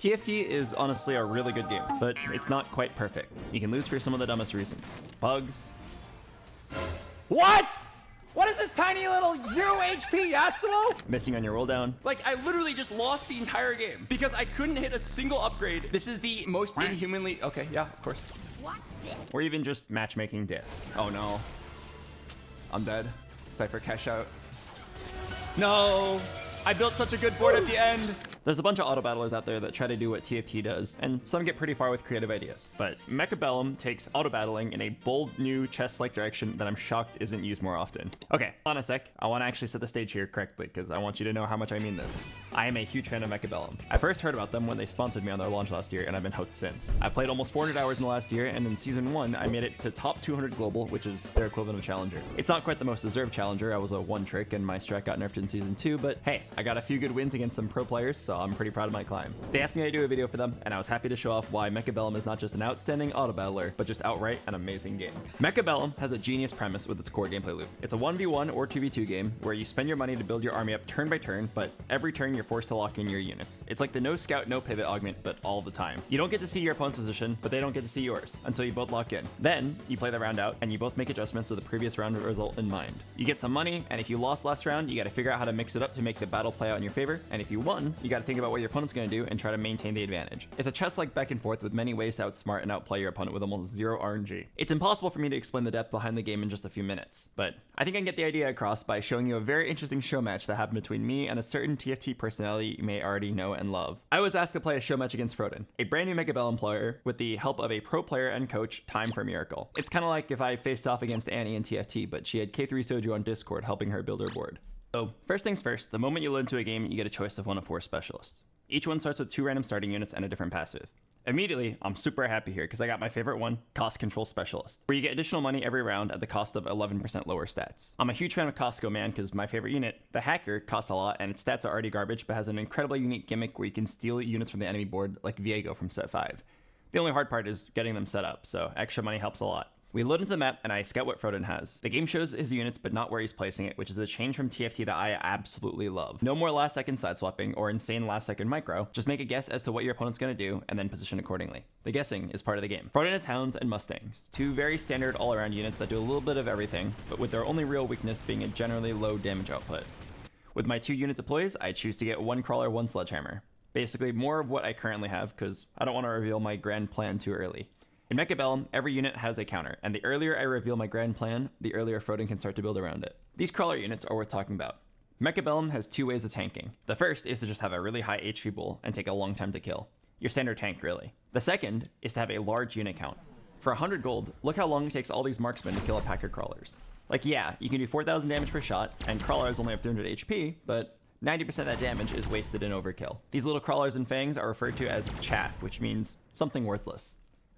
TFT is honestly a really good game, but it's not quite perfect. You can lose for some of the dumbest reasons. Bugs. What? What is this tiny little 0 HP Yasuo? Missing on your roll down. Like, I literally just lost the entire game because I couldn't hit a single upgrade. This is the most inhumanly... Okay, yeah, of course. Or even just matchmaking death. Oh, no. I'm dead. Cypher cash out. No! I built such a good board at the end. There's a bunch of auto-battlers out there that try to do what TFT does, and some get pretty far with creative ideas. But Mechabellum takes auto-battling in a bold, new, chess-like direction that I'm shocked isn't used more often. Okay, hold on a sec. I want to actually set the stage here correctly, because I want you to know how much I mean this. I am a huge fan of Mechabellum. I first heard about them when they sponsored me on their launch last year, and I've been hooked since. I've played almost 400 hours in the last year, and in Season 1, I made it to top 200 global, which is their equivalent of Challenger. It's not quite the most deserved Challenger. I was a one-trick, and my strat got nerfed in Season 2, but hey, I got a few good wins against some pro players, so I'm pretty proud of my climb. They asked me to do a video for them, and I was happy to show off why Mechabellum is not just an outstanding auto-battler, but just outright an amazing game. Mechabellum has a genius premise with its core gameplay loop. It's a 1v1 or 2v2 game where you spend your money to build your army up turn by turn, but every turn you're forced to lock in your units. It's like the no scout, no pivot augment, but all the time. You don't get to see your opponent's position, but they don't get to see yours until you both lock in. Then you play the round out, and you both make adjustments with the previous round result in mind. You get some money, and if you lost last round, you got to figure out how to mix it up to make the battle play out in your favor, and if you won, you got to think about what your opponent's going to do and try to maintain the advantage. It's a chess-like back and forth with many ways to outsmart and outplay your opponent with almost zero RNG. It's impossible for me to explain the depth behind the game in just a few minutes, but I think I can get the idea across by showing you a very interesting show match that happened between me and a certain TFT personality you may already know and love. I was asked to play a show match against Froden, a brand new Mechabellum player with the help of a pro player and coach, Time for Miracle. It's kind of like if I faced off against Annie in TFT, but she had K3 Soju on Discord helping her build her board. So first things first, the moment you load into a game, you get a choice of one of 4 specialists. Each one starts with 2 random starting units and a different passive. Immediately, I'm super happy here because I got my favorite one, Cost Control Specialist, where you get additional money every round at the cost of 11% lower stats. I'm a huge fan of Costco Man because my favorite unit, the Hacker, costs a lot and its stats are already garbage but has an incredibly unique gimmick where you can steal units from the enemy board like Viego from set 5. The only hard part is getting them set up, so extra money helps a lot. We load into the map and I scout what Froden has. The game shows his units but not where he's placing it, which is a change from TFT that I absolutely love. No more last second side swapping or insane last second micro. Just make a guess as to what your opponent's going to do and then position accordingly. The guessing is part of the game. Froden has Hounds and Mustangs, 2 very standard all around units that do a little bit of everything, but with their only real weakness being a generally low damage output. With my 2 unit deploys, I choose to get 1 Crawler, 1 Sledgehammer. Basically more of what I currently have because I don't want to reveal my grand plan too early. In Mechabellum, every unit has a counter, and the earlier I reveal my grand plan, the earlier Froden can start to build around it. These crawler units are worth talking about. Mechabellum has 2 ways of tanking. The first is to just have a really high HP bull and take a long time to kill. Your standard tank, really. The second is to have a large unit count. For 100 gold, look how long it takes all these marksmen to kill a pack of crawlers. Like, yeah, you can do 4,000 damage per shot, and crawlers only have 300 HP, but 90% of that damage is wasted in overkill. These little crawlers and fangs are referred to as chaff, which means something worthless.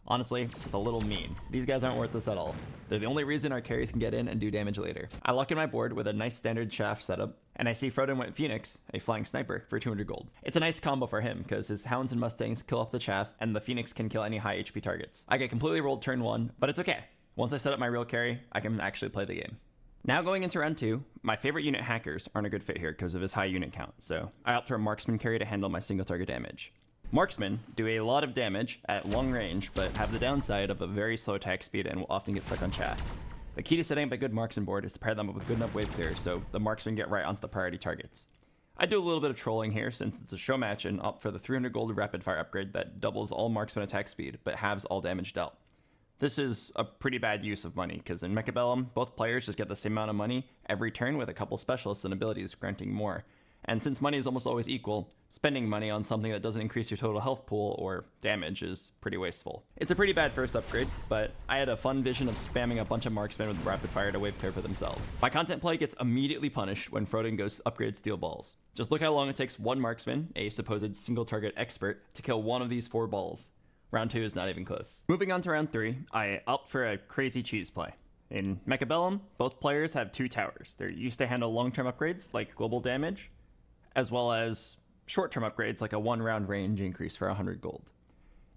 Honestly, it's a little mean. These guys aren't worthless at all. They're the only reason our carries can get in and do damage later. I lock in my board with a nice standard chaff setup, and I see Froden went Phoenix, a flying sniper, for 200 gold. It's a nice combo for him, because his Hounds and Mustangs kill off the chaff, and the Phoenix can kill any high HP targets. I get completely rolled turn 1, but it's okay. Once I set up my real carry, I can actually play the game. Now going into round 2, my favorite unit Hackers aren't a good fit here because of his high unit count, so I opt for a Marksman carry to handle my single target damage. Marksmen do a lot of damage at long range, but have the downside of a very slow attack speed and will often get stuck on chaff. The key to setting up a good marksman board is to pair them up with good enough wave clear so the marksmen get right onto the priority targets. I do a little bit of trolling here since it's a show match and opt for the 300 gold rapid fire upgrade that doubles all marksman attack speed but halves all damage dealt. This is a pretty bad use of money because in Mechabellum, both players just get the same amount of money every turn with a couple specialists and abilities granting more. And since money is almost always equal, spending money on something that doesn't increase your total health pool or damage is pretty wasteful. It's a pretty bad first upgrade, but I had a fun vision of spamming a bunch of marksmen with rapid fire to wave clear for themselves. My content play gets immediately punished when Froden goes upgrade steel balls. Just look how long it takes one marksman, a supposed single target expert, to kill one of these 4 balls. Round 2 is not even close. Moving on to round 3, I opt for a crazy cheese play. In Mechabellum, both players have 2 towers. They're used to handle long-term upgrades like global damage, as well as short-term upgrades like a 1-round range increase for 100 gold.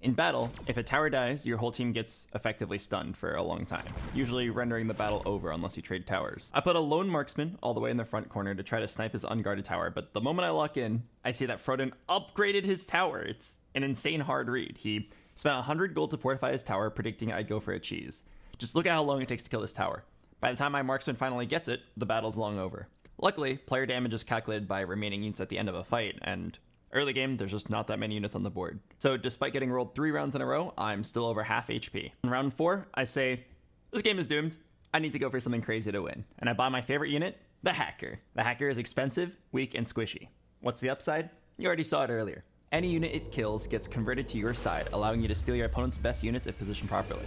In battle, if a tower dies, your whole team gets effectively stunned for a long time, usually rendering the battle over unless you trade towers. I put a lone marksman all the way in the front corner to try to snipe his unguarded tower, but the moment I lock in, I see that Froden upgraded his tower. It's an insane hard read. He spent 100 gold to fortify his tower, predicting I'd go for a cheese. Just look at how long it takes to kill this tower. By the time my marksman finally gets it, the battle's long over. Luckily, player damage is calculated by remaining units at the end of a fight, and early game, there's just not that many units on the board. So despite getting rolled 3 rounds in a row, I'm still over half HP. In round 4, I say, this game is doomed. I need to go for something crazy to win. And I buy my favorite unit, the Hacker. The Hacker is expensive, weak, and squishy. What's the upside? You already saw it earlier. Any unit it kills gets converted to your side, allowing you to steal your opponent's best units if positioned properly.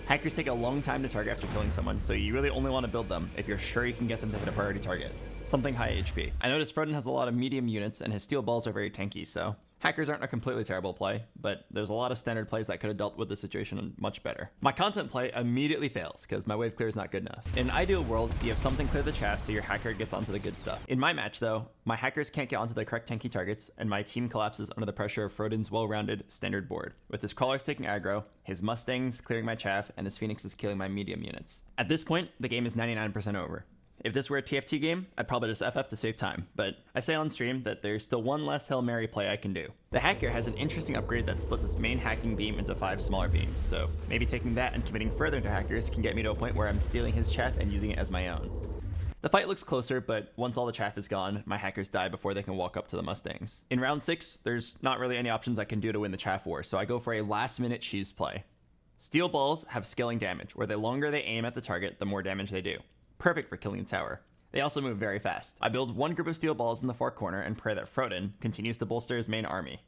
Hackers take a long time to target after killing someone, so you really only want to build them if you're sure you can get them to hit a priority target. Something high HP. I noticed Froden has a lot of medium units and his steel balls are very tanky, so Hackers aren't a completely terrible play, but there's a lot of standard plays that could have dealt with the situation much better. My content play immediately fails because my wave clear is not good enough. In an ideal world, you have something clear the chaff so your Hacker gets onto the good stuff. In my match though, my Hackers can't get onto the correct tanky targets and my team collapses under the pressure of Froden's well-rounded standard board, with his crawlers taking aggro, his Mustangs clearing my chaff, and his Phoenixes killing my medium units. At this point, the game is 99% over. If this were a TFT game, I'd probably just FF to save time, but I say on stream that there's still one less Hail Mary play I can do. The Hacker has an interesting upgrade that splits its main hacking beam into 5 smaller beams, so maybe taking that and committing further into Hackers can get me to a point where I'm stealing his chaff and using it as my own. The fight looks closer, but once all the chaff is gone, my Hackers die before they can walk up to the Mustangs. In round 6, there's not really any options I can do to win the chaff war, so I go for a last-minute cheese play. Steel balls have scaling damage, where the longer they aim at the target, the more damage they do. Perfect for killing the tower. They also move very fast. I build one group of steel balls in the far corner and pray that Froden continues to bolster his main army.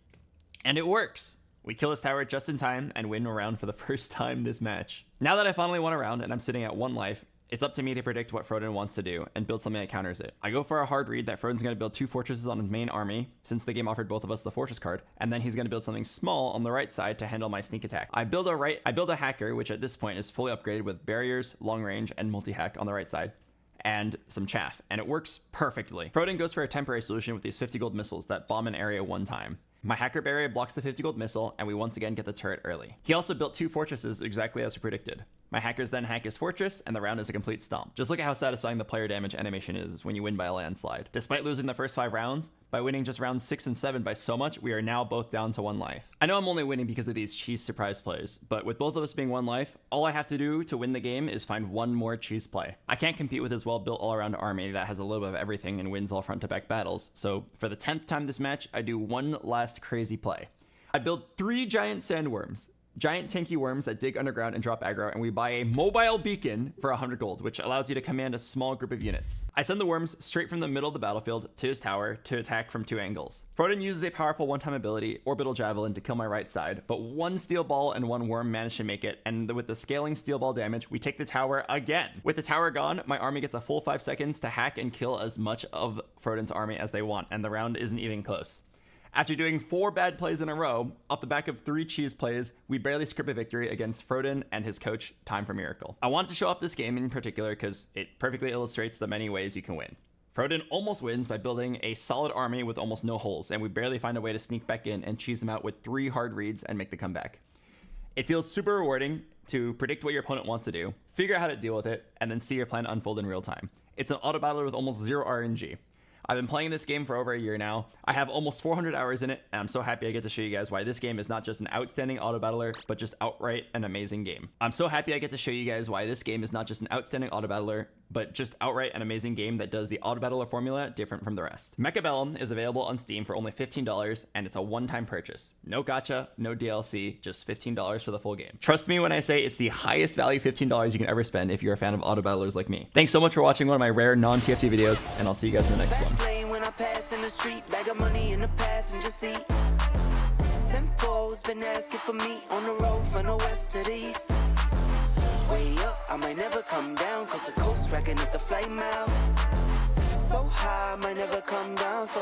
And it works! We kill his tower just in time and win a round for the first time this match. Now that I finally won a round and I'm sitting at 1 life, it's up to me to predict what Froden wants to do and build something that counters it. I go for a hard read that Froden's going to build 2 fortresses on his main army, since the game offered both of us the fortress card, and then he's going to build something small on the right side to handle my sneak attack. I build a Hacker, which at this point is fully upgraded with barriers, long range, and multi-hack on the right side, and some chaff, and it works perfectly. Froden goes for a temporary solution with these 50 gold missiles that bomb an area 1 time. My Hacker barrier blocks the 50 gold missile, and we once again get the turret early. He also built 2 fortresses exactly as predicted. My Hackers then hack his fortress, and the round is a complete stomp. Just look at how satisfying the player damage animation is when you win by a landslide. Despite losing the first 5 rounds, by winning just rounds 6 and 7 by so much, we are now both down to 1 life. I know I'm only winning because of these cheese surprise plays, but with both of us being 1 life, all I have to do to win the game is find 1 more cheese play. I can't compete with his well-built all-around army that has a little bit of everything and wins all front-to-back battles, so for the 10th time this match, I do 1 last crazy play. I build 3 giant sandworms. Giant tanky worms that dig underground and drop aggro, and we buy a mobile beacon for 100 gold, which allows you to command a small group of units. I send the worms straight from the middle of the battlefield to his tower to attack from 2 angles. Froden uses a powerful one-time ability, Orbital Javelin, to kill my right side, but 1 steel ball and 1 worm manage to make it, and with the scaling steel ball damage, we take the tower again. With the tower gone, my army gets a full 5 seconds to hack and kill as much of Froden's army as they want, and the round isn't even close. After doing 4 bad plays in a row, off the back of 3 cheese plays, we barely script a victory against Froden and his coach, Time for Miracle. I wanted to show off this game in particular because it perfectly illustrates the many ways you can win. Froden almost wins by building a solid army with almost no holes, and we barely find a way to sneak back in and cheese him out with 3 hard reads and make the comeback. It feels super rewarding to predict what your opponent wants to do, figure out how to deal with it, and then see your plan unfold in real time. It's an Autobattler with almost 0 RNG. I've been playing this game for over a year now. I have almost 400 hours in it, and I'm so happy I get to show you guys why this game is not just an outstanding Autobattler, but just outright an amazing game. I'm so happy I get to show you guys why this game is not just an outstanding Autobattler, but just outright an amazing game that does the Autobattler formula different from the rest. Mechabellum is available on Steam for only $15, and it's a one-time purchase. No gacha, no DLC, just $15 for the full game. Trust me when I say it's the highest value $15 you can ever spend if you're a fan of Autobattlers like me. Thanks so much for watching one of my rare non-TFT videos, and I'll see you guys in the next one. When I pass in the street, bag of money in the passenger seat. Simcoe's been asking for me on the road from the west to the east. Way up, I might never come down, cause the coast racking up the flight miles. So high, I might never come down, so